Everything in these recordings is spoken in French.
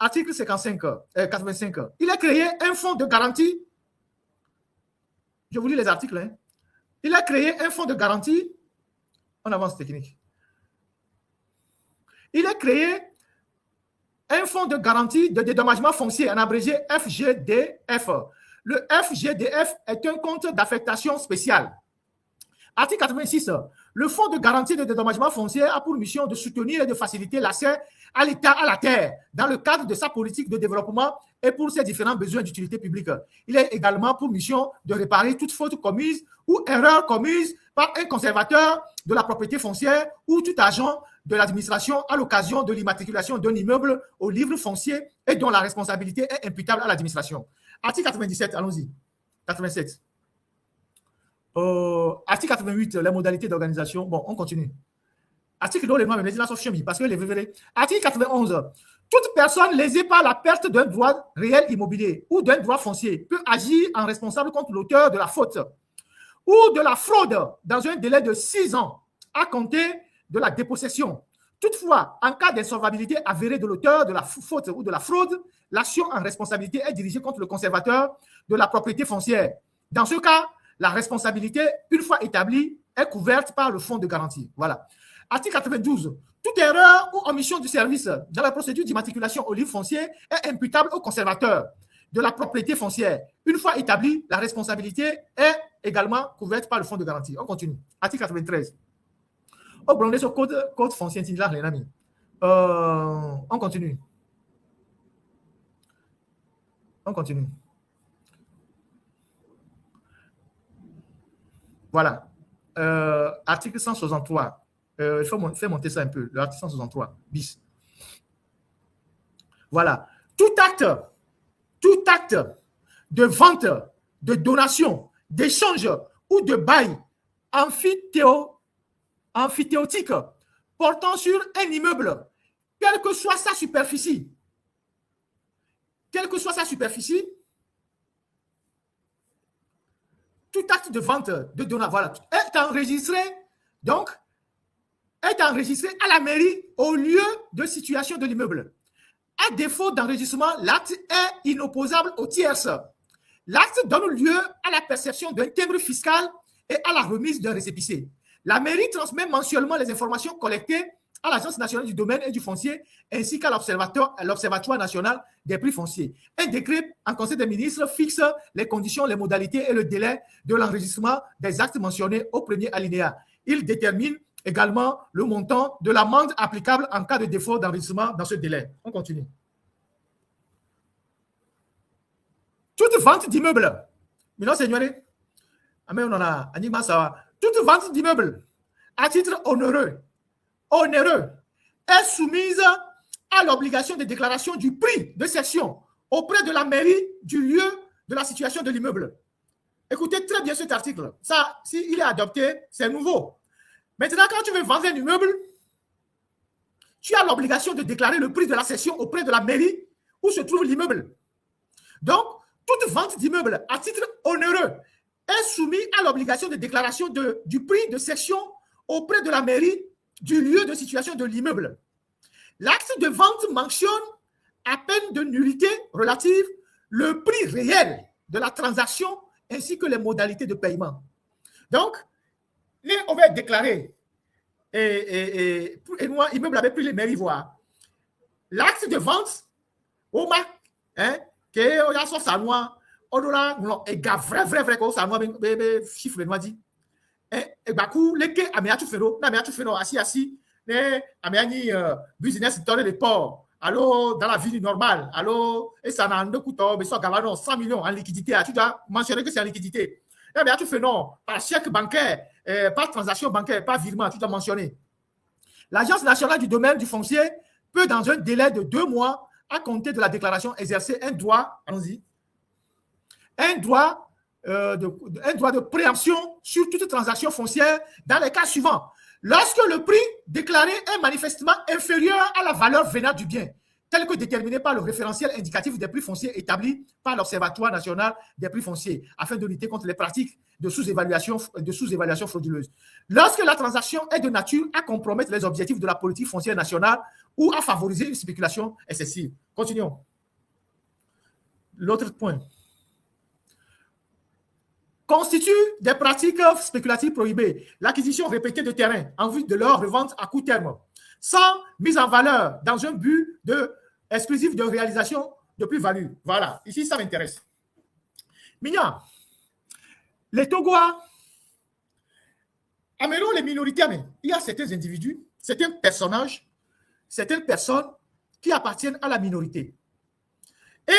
article 85, il a créé un fonds de garantie. Je vous lis les articles. Hein. Il a créé un fonds de garantie. On avance technique. Il a créé un fonds de garantie de dédommagement foncier, en abrégé FGDF. Le FGDF est un compte d'affectation spéciale. Article 86. Le fonds de garantie de dédommagement foncier a pour mission de soutenir et de faciliter l'accès à l'État à la terre dans le cadre de sa politique de développement et pour ses différents besoins d'utilité publique. Il a également pour mission de réparer toute faute commise ou erreur commise par un conservateur de la propriété foncière ou tout agent de l'administration à l'occasion de l'immatriculation d'un immeuble au livre foncier et dont la responsabilité est imputable à l'administration. Article 97, allons-y. 87. Article 88, les modalités d'organisation. Bon, on continue. Article 2, les noms, mais sauf chemin, parce que les verrez. Article 91. Toute personne lésée par la perte d'un droit réel immobilier ou d'un droit foncier peut agir en responsable contre l'auteur de la faute ou de la fraude dans un délai de 6 ans à compter de la dépossession. Toutefois, en cas d'insolvabilité avérée de l'auteur de la faute ou de la fraude, l'action en responsabilité est dirigée contre le conservateur de la propriété foncière. Dans ce cas, la responsabilité, une fois établie, est couverte par le fonds de garantie. Voilà. Article 92. Toute erreur ou omission du service dans la procédure d'immatriculation au livre foncier est imputable au conservateur de la propriété foncière. Une fois établie, la responsabilité est également couverte par le fonds de garantie. On continue. Article 93. On code foncier. On continue. On continue. Voilà. Article 163. Il faut faire monter ça un peu. L'article 163 bis. Voilà. Tout acte de vente, de donation, d'échange ou de bail amphithéotique portant sur un immeuble, quelle que soit sa superficie, tout acte de vente, de donation, voilà, est enregistré à la mairie au lieu de situation de l'immeuble. À défaut d'enregistrement, l'acte est inopposable aux tierces. L'acte donne lieu à la perception d'un timbre fiscal et à la remise d'un récépissé. La mairie transmet mensuellement les informations collectées à l'Agence nationale du domaine et du foncier ainsi qu'à l'Observatoire national des prix fonciers. Un décret en Conseil des ministres fixe les conditions, les modalités et le délai de l'enregistrement des actes mentionnés au premier alinéa. Il détermine également le montant de l'amende applicable en cas de défaut d'enregistrement dans ce délai. On continue. Toute vente d'immeuble, toute vente d'immeuble à titre onéreux est soumise à l'obligation de déclaration du prix de cession auprès de la mairie du lieu de la situation de l'immeuble. Écoutez très bien cet article. Ça, s'il est adopté, c'est nouveau. Maintenant, quand tu veux vendre un immeuble, tu as l'obligation de déclarer le prix de la cession auprès de la mairie où se trouve l'immeuble. Donc, toute vente d'immeuble à titre onéreux est soumise à l'obligation de déclaration du prix de cession auprès de la mairie du lieu de situation de l'immeuble. L'acte de vente mentionne, à peine de nullité relative, le prix réel de la transaction ainsi que les modalités de paiement. Donc, on va déclarer et moi, immeuble avait pris les mairies voir. L'acte de vente, au mac, que on a son salon, on a vrai qu'on salon chiffre noir dit. Et bakou les que amia tu fero assis ne amia business dans les ports. Allô, dans la vie normale, allô, et ça n'a pas coûté, mais ça gagne 100 millions en liquidité. Tu dois mentionner que c'est en liquidité. Mais tu fais non, par chèque bancaire, par transaction bancaire, par virement, tu dois mentionner. L'Agence nationale du domaine du foncier peut, dans un délai de 2 mois, à compter de la déclaration, exercer un droit, allons-y, un droit de préemption sur toute transaction foncière dans les cas suivants. Lorsque le prix déclaré est manifestement inférieur à la valeur vénale du bien, tel que déterminé par le référentiel indicatif des prix fonciers établi par l'Observatoire national des prix fonciers, afin de lutter contre les pratiques de sous-évaluation frauduleuse. Lorsque la transaction est de nature à compromettre les objectifs de la politique foncière nationale ou à favoriser une spéculation excessive. Continuons. L'autre point. Constitue des pratiques spéculatives prohibées, l'acquisition répétée de terrains en vue de leur revente à court terme, sans mise en valeur dans un but exclusif de réalisation de plus-value. Voilà, ici ça m'intéresse. Mignon, les Togois, amenons les minorités, il y a certains individus, certains personnages, certaines personnes qui appartiennent à la minorité. Et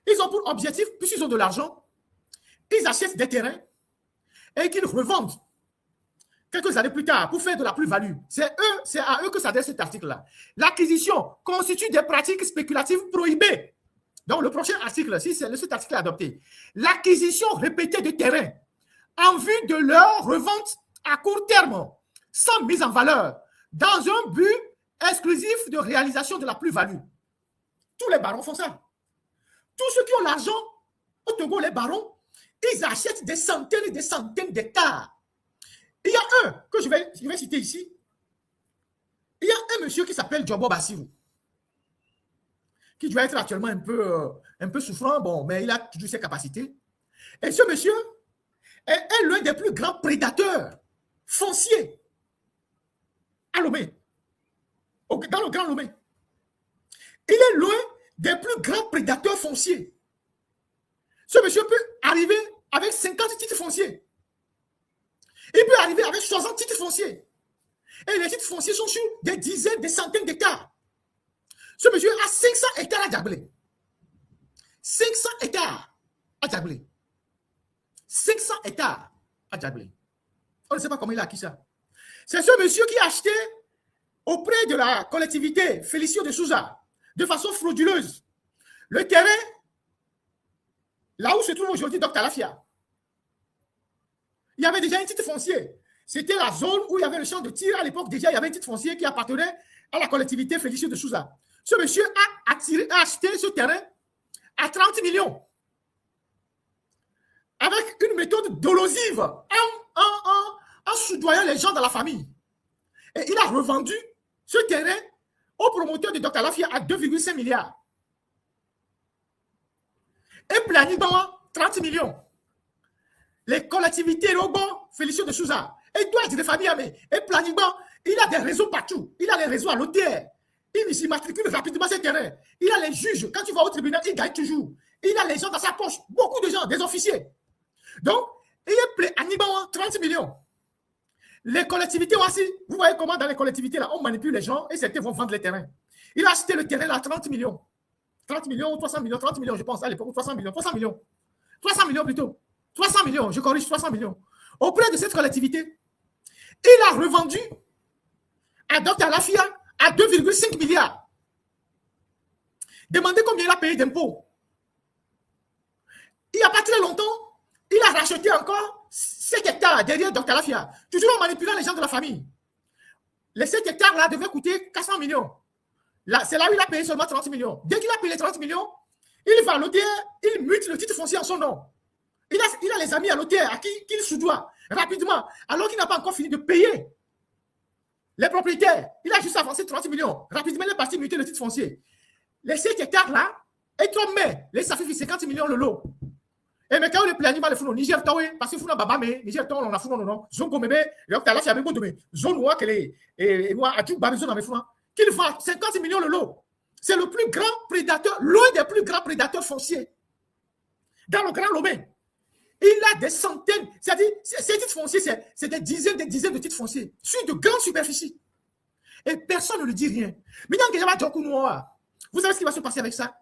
ils ont pour objectif, puisqu'ils ont de l'argent, ils achètent des terrains et qu'ils revendent quelques années plus tard pour faire de la plus-value. C'est à eux que s'adresse cet article-là. L'acquisition constitue des pratiques spéculatives prohibées. Donc, le prochain article, si cet article est adopté, l'acquisition répétée de terrains en vue de leur revente à court terme, sans mise en valeur, dans un but exclusif de réalisation de la plus-value. Tous les barons font ça. Tous ceux qui ont l'argent, au Togo, les barons, ils achètent des centaines et des centaines d'hectares. Il y a un que je vais citer ici. Il y a un monsieur qui s'appelle Djobo Bassirou, qui doit être actuellement un peu souffrant, bon, mais il a toujours ses capacités. Et ce monsieur est l'un des plus grands prédateurs fonciers à Lomé, dans le Grand Lomé. Il est l'un des plus grands prédateurs fonciers. Ce monsieur peut arriver avec 50 titres fonciers. Il peut arriver avec 60 titres fonciers. Et les titres fonciers sont sur des dizaines, des centaines d'hectares. Ce monsieur a 500 hectares à Djablé. 500 hectares à Djablé. 500 hectares à Djablé. On ne sait pas comment il a acquis ça. C'est ce monsieur qui a acheté auprès de la collectivité Félicio de Souza, de façon frauduleuse, le terrain là où se trouve aujourd'hui Dr Lafia. Il y avait déjà un titre foncier. C'était la zone où il y avait le champ de tir. À l'époque, déjà, il y avait un titre foncier qui appartenait à la collectivité Félicio de Souza. Ce monsieur a acheté ce terrain à 30 millions. Avec une méthode dolosive, en soudoyant les gens dans la famille. Et il a revendu ce terrain au promoteur de Dr Lafia à 2,5 milliards. Et Planiban, 30 millions. Les collectivités Robo, Félicio de Souza, et doit être des familles, et Planiban, il a des réseaux partout. Il a les réseaux à l'OTR. Il s'immatricule rapidement ces terrains. Il a les juges. Quand tu vas au tribunal, il gagne toujours. Il a les gens dans sa poche. Beaucoup de gens, des officiers. Donc, il est Planiban, 30 millions. Les collectivités aussi, vous voyez comment dans les collectivités, là, on manipule les gens et certains vont vendre les terrains. Il a acheté le terrain là à 30 millions. 30 millions ou 300 millions, 30 millions, je pense, à l'époque, 300 millions, 300 millions. 300 millions plutôt. 300 millions, je corrige, 300 millions. Auprès de cette collectivité, il a revendu à Dr Lafia à 2,5 milliards. Demandez combien il a payé d'impôts. Il n'y a pas très longtemps, il a racheté encore 7 hectares derrière Dr Lafia, toujours en manipulant les gens de la famille. Les 7 hectares là devaient coûter 400 millions. C'est là où il a payé seulement 30 millions. Dès qu'il a payé les 30 millions, il va à l'OTR, il mute le titre foncier en son nom. Il a les amis à l'OTR à qui il soudoie rapidement, alors qu'il n'a pas encore fini de payer les propriétaires. Il a juste avancé 30 millions. Rapidement, il est parti muter le titre foncier. Les 7 hectares là, et 3 mai, les ça fait 50 millions le lot. Et mais quand on est plein le fou, Niger Tawe, parce que fou baba mais Niger Tawe on a fou non. Zongo mebe, le hôpital là c'est avec de zone où que les et moi a tout babé zone avec fou qu'il vend 50 millions le lot. C'est le plus grand prédateur, l'un des plus grands prédateurs fonciers dans le Grand Lomé. Il a des centaines, c'est-à-dire, ces titres fonciers, c'est des dizaines de titres fonciers sur de grandes superficies. Et personne ne lui dit rien. Mais vous savez ce qui va se passer avec ça?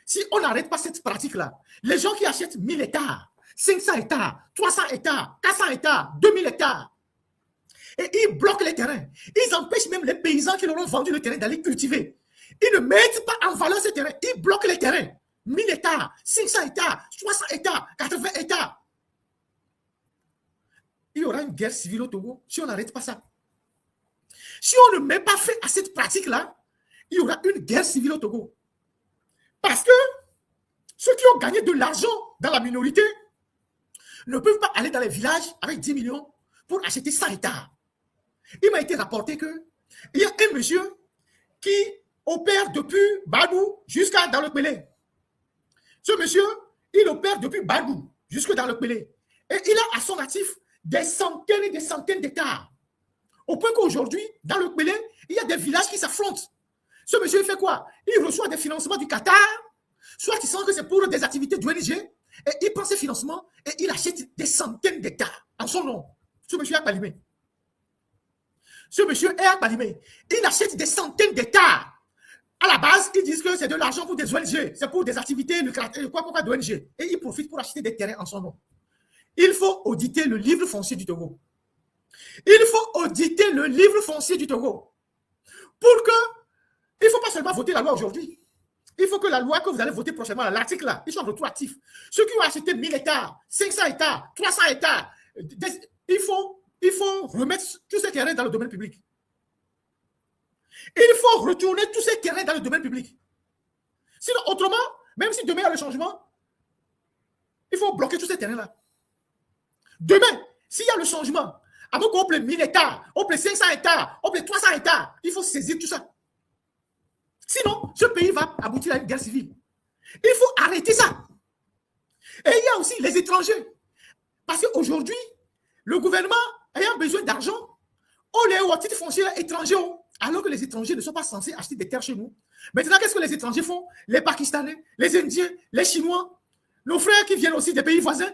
Si on n'arrête pas cette pratique-là, les gens qui achètent 1000 hectares, 500 hectares, 300 hectares, 400 hectares, 2000 hectares, et ils bloquent les terrains. Ils empêchent même les paysans qui leur ont vendu le terrain d'aller cultiver. Ils ne mettent pas en valeur ces terrains. Ils bloquent les terrains. 1000 hectares, 500 hectares, 60 hectares, 80 hectares. Il y aura une guerre civile au Togo si on n'arrête pas ça. Si on ne met pas fin à cette pratique-là, il y aura une guerre civile au Togo. Parce que ceux qui ont gagné de l'argent dans la minorité ne peuvent pas aller dans les villages avec 10 millions pour acheter 100 hectares. Il m'a été rapporté qu'il y a un monsieur qui opère depuis Badou jusqu'à dans le Pelé. Ce monsieur, il opère depuis Badou jusque dans le Pelé. Et il a à son actif des centaines et des centaines d'hectares. Au point qu'aujourd'hui, dans le Pelé, il y a des villages qui s'affrontent. Ce monsieur, il fait quoi? Il reçoit des financements du Qatar, soit il sent que c'est pour des activités d'ONG, et il prend ces financements et il achète des centaines d'hectares en son nom. Ce monsieur est à Balimé. Ce monsieur est à Balimé. Il achète des centaines d'hectares. À la base, ils disent que c'est de l'argent pour des ONG, c'est pour des activités lucratives, quoi d'ONG. Et ils profitent pour acheter des terrains en son nom. Il faut auditer le livre foncier du Togo. Il faut auditer le livre foncier du Togo. Pour que, il ne faut pas seulement voter la loi aujourd'hui. Il faut que la loi que vous allez voter prochainement, l'article là, il soit rétroactif. Ceux qui ont acheté 1000 hectares, 500 hectares, 300 hectares, il faut remettre tous ces terrains dans le domaine public. Il faut retourner tous ces terrains dans le domaine public. Sinon, autrement, même si demain il y a le changement, il faut bloquer tous ces terrains-là. Demain, s'il y a le changement, avant qu'on plaît 1000 hectares, on plaît 500 hectares, on plaît 300 hectares, il faut saisir tout ça. Sinon, ce pays va aboutir à une guerre civile. Il faut arrêter ça. Et il y a aussi les étrangers. Parce qu'aujourd'hui, le gouvernement ayant besoin d'argent, on est au titre foncier étranger, alors que les étrangers ne sont pas censés acheter des terres chez nous. Maintenant, qu'est-ce que les étrangers font? Les Pakistanais, les Indiens, les Chinois, nos frères qui viennent aussi des pays voisins,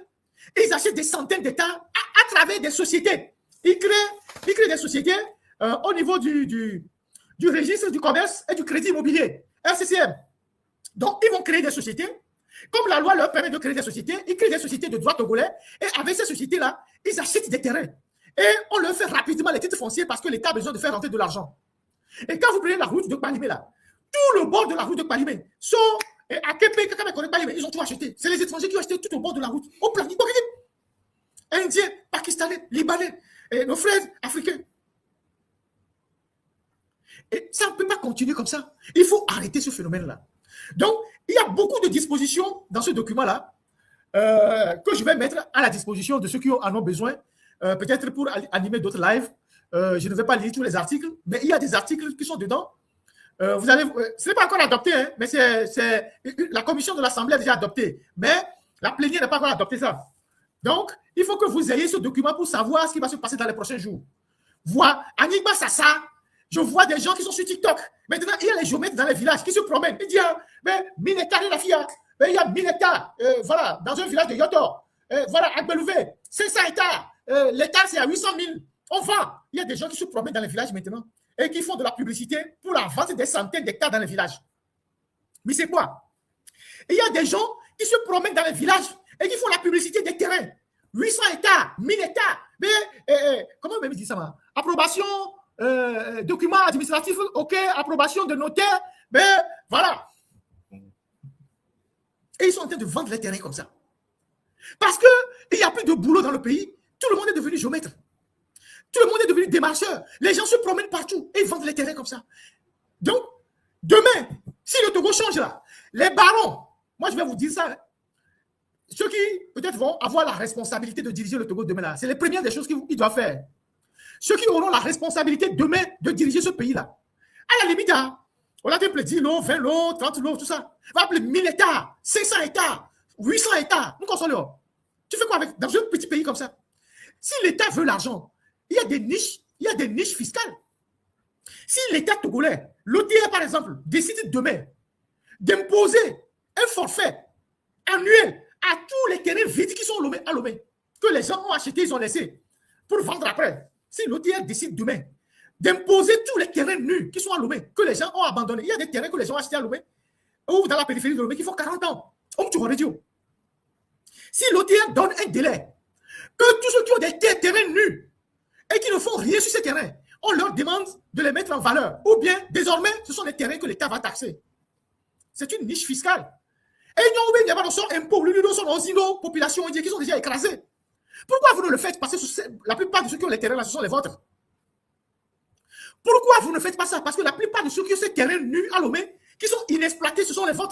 ils achètent des centaines d'hectares à travers des sociétés. Ils créent des sociétés au niveau du registre du commerce et du crédit immobilier, RCCM. Donc, ils vont créer des sociétés. Comme la loi leur permet de créer des sociétés, ils créent des sociétés de droit togolais. Et avec ces sociétés-là, ils achètent des terrains. Et on leur fait rapidement les titres fonciers parce que l'État a besoin de faire rentrer de l'argent. Et quand vous prenez la route de Balimé, là, tout le bord de la route de Balimé, sont à Képé, ils ont tout acheté. C'est les étrangers qui ont acheté tout au bord de la route. Au plan, Indiens, Pakistanais, Libanais, et nos frères africains. Et ça ne peut pas continuer comme ça. Il faut arrêter ce phénomène-là. Donc, il y a beaucoup de dispositions dans ce document-là que je vais mettre à la disposition de ceux qui en ont besoin, peut-être pour animer d'autres lives. Je ne vais pas lire tous les articles, mais il y a des articles qui sont dedans. Ce n'est pas encore adopté, hein, mais c'est la commission de l'Assemblée a déjà adopté. Mais la plénière n'a pas encore adopté ça. Donc, il faut que vous ayez ce document pour savoir ce qui va se passer dans les prochains jours. Voir Anigba Sassa, je vois des gens qui sont sur TikTok. Maintenant, il y a les géomètres dans les villages qui se promènent. Ils disent, mais 1000 hectares, la fille, il y a 1000 hectares, voilà, dans un village de Yotor. Voilà, à Belouvé, 500 hectares. L'hectare, c'est à 800 000. On vend. Il y a des gens qui se promènent dans les villages maintenant et qui font de la publicité pour la vente des centaines d'hectares dans les villages. Mais c'est quoi? Il y a des gens qui se promènent dans les villages et qui font la publicité des terrains. 800 hectares, 1000 hectares. Mais, comment on dit ça? Approbation, document administratif, ok, approbation de notaire, mais voilà. Et ils sont en train de vendre les terrains comme ça. Parce qu'il n'y a plus de boulot dans le pays. Tout le monde est devenu géomètre. Tout le monde est devenu démarcheur. Les gens se promènent partout et ils vendent les terrains comme ça. Donc, demain, si le Togo change là, les barons, moi je vais vous dire ça, hein, ceux qui peut-être vont avoir la responsabilité de diriger le Togo demain là, c'est les premières des choses qu'ils doivent faire. Ceux qui auront la responsabilité demain de diriger ce pays là, à la limite, hein, on a appelé 10 lots, 20 lots, 30 lots, tout ça. On va appeler 1000 hectares, 500 hectares, 800 hectares. Nous consolons. Tu fais quoi avec dans un petit pays comme ça? Si l'État veut l'argent, il y a des niches fiscales. Si l'État togolais, l'OTR par exemple, décide demain d'imposer un forfait annuel à tous les terrains vides qui sont à Lomé, que les gens ont achetés, ils ont laissé pour vendre après. Si l'OTR décide demain d'imposer tous les terrains nus qui sont à Lomé, que les gens ont abandonnés, il y a des terrains que les gens ont achetés à Lomé ou dans la périphérie de Lomé qui font 40 ans. Tu aurais dit. Si l'OTR donne un délai, que tous ceux qui ont des terrains nus et qui ne font rien sur ces terrains, on leur demande de les mettre en valeur. Ou bien, désormais, ce sont les terrains que l'État va taxer. C'est une niche fiscale. Et il n'y a pas de impôt, nos populations indiennes qui sont déjà écrasées. Pourquoi vous ne le faites pas? Parce que la plupart de ceux qui ont les terrains là, ce sont les vôtres. Pourquoi vous ne faites pas ça? Parce que la plupart de ceux qui ont ces terrains nus à Lomé, qui sont inexploités, ce sont les vôtres.